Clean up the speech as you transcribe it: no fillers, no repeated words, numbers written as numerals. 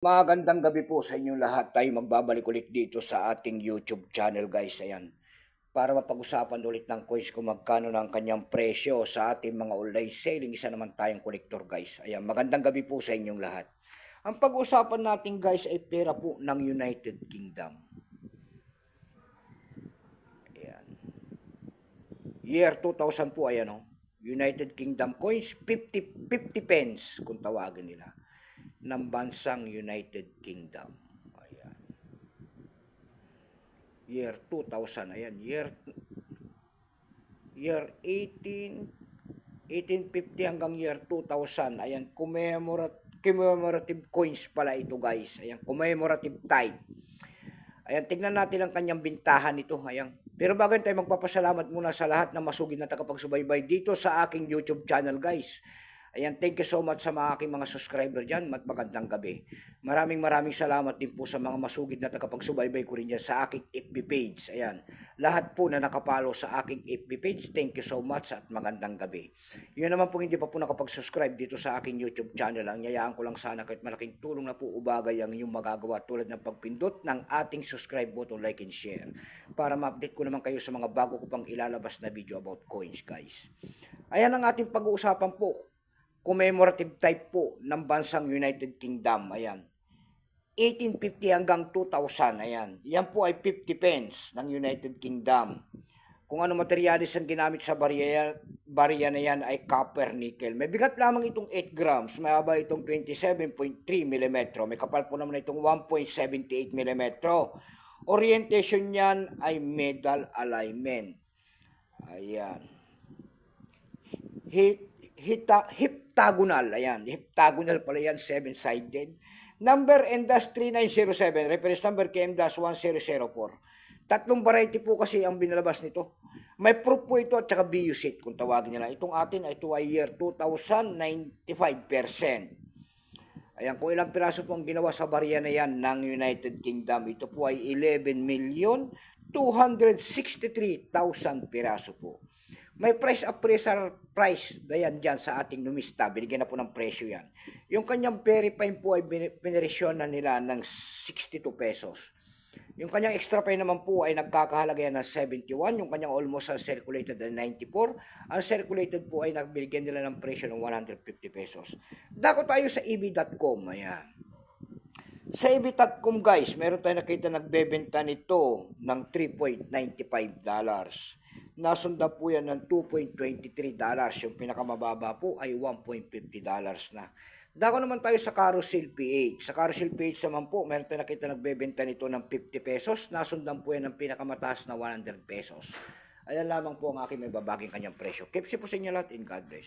Magandang gabi po sa inyong lahat. Tayo magbabalik ulit dito sa ating YouTube channel guys. Ayan. Para mapag-usapan ulit ng coins kung magkano na ang kanyang presyo sa ating mga online selling. Isa naman tayong collector guys. Ayan. Magandang gabi po sa inyong lahat. Ang pag-usapan natin guys ay pera po ng United Kingdom. Ayan. Year 2000 po. Ayan o. United Kingdom coins 50 pence kung tawagin nila ng bansang United Kingdom. Ayan. Year 2000. Ayan. Year 1850 hanggang year 2000. Ayan. Commemorative coins pala ito guys. Ayan. Commemorative type. Ayan. Tignan natin ang kanyang bintahan nito. Ayan. Pero bago tayo magpapasalamat muna sa lahat na masugid na tagapagsubaybay dito sa aking YouTube channel guys. Ayan, thank you so much sa mga aking mga subscriber dyan at magandang gabi. Maraming salamat din po sa mga masugid na tagapagsubaybay ko rin dyan sa aking FB page. Ayan, lahat po na nakapalo sa aking FB page, thank you so much at magandang gabi. Yun naman po hindi pa po nakapag-subscribe dito sa aking YouTube channel. Ang yayaan ko lang sana kahit malaking tulong na po ubagay ang inyong magagawa tulad ng pagpindot ng ating subscribe button, like and share. Para ma-update ko naman kayo sa mga bago ko pang ilalabas na video about coins guys. Ayan ang ating pag-uusapan po. Commemorative type po ng bansang United Kingdom. Ayan. 1850 hanggang 2000. Ayan. Yan po ay 50 pence ng United Kingdom. Kung ano materialis ang ginamit sa barya na yan ay copper, nickel. May bigat lamang itong 8 grams. May haba itong 27.3 mm. May kapal po naman itong 1.78 mm. Orientation yan ay medal alignment. Ayan. Heptagonal. Ayan. Heptagonal pala yan. 7-sided. Number NDAS3907. Reference number KM-1004. Tatlong variety po kasi ang binalabas nito. May proof po ito at saka BU sheet kung tawagin nila. Itong atin ito ay year 2000, 95%. Ayan. Kung ilang piraso po ang ginawa sa barya na yan ng United Kingdom. Ito po ay 11,263,000 piraso po. May price appraisal price dayan dyan sa ating numista. Binigyan na po ng presyo yan. Yung kanyang verify po ay piniresyon na nila ng 62 pesos. Yung kanyang extra pay naman po ay nagkakahalaga yan ng 71. Yung kanyang almost uncirculated ay 94. Uncirculated po ay nagbigyan nila ng presyo ng 150 pesos. Dako tayo sa EB.com. Ayan. Sa EB.com guys, meron tayo nakita nagbebenta nito ng $3.95. Nasunda po yan ng $2.23. Yung pinakamababa po ay $1.50 na. Dako naman tayo sa Carousel PH. Sa Carousel PH naman po, meron tayo nakita nagbebenta nito ng 50 pesos. Nasundan po yan ng pinakamataas na 100 pesos. Ayan lamang po ang aking may babaging kanyang presyo. Keep po sa inyo lahat in God bless.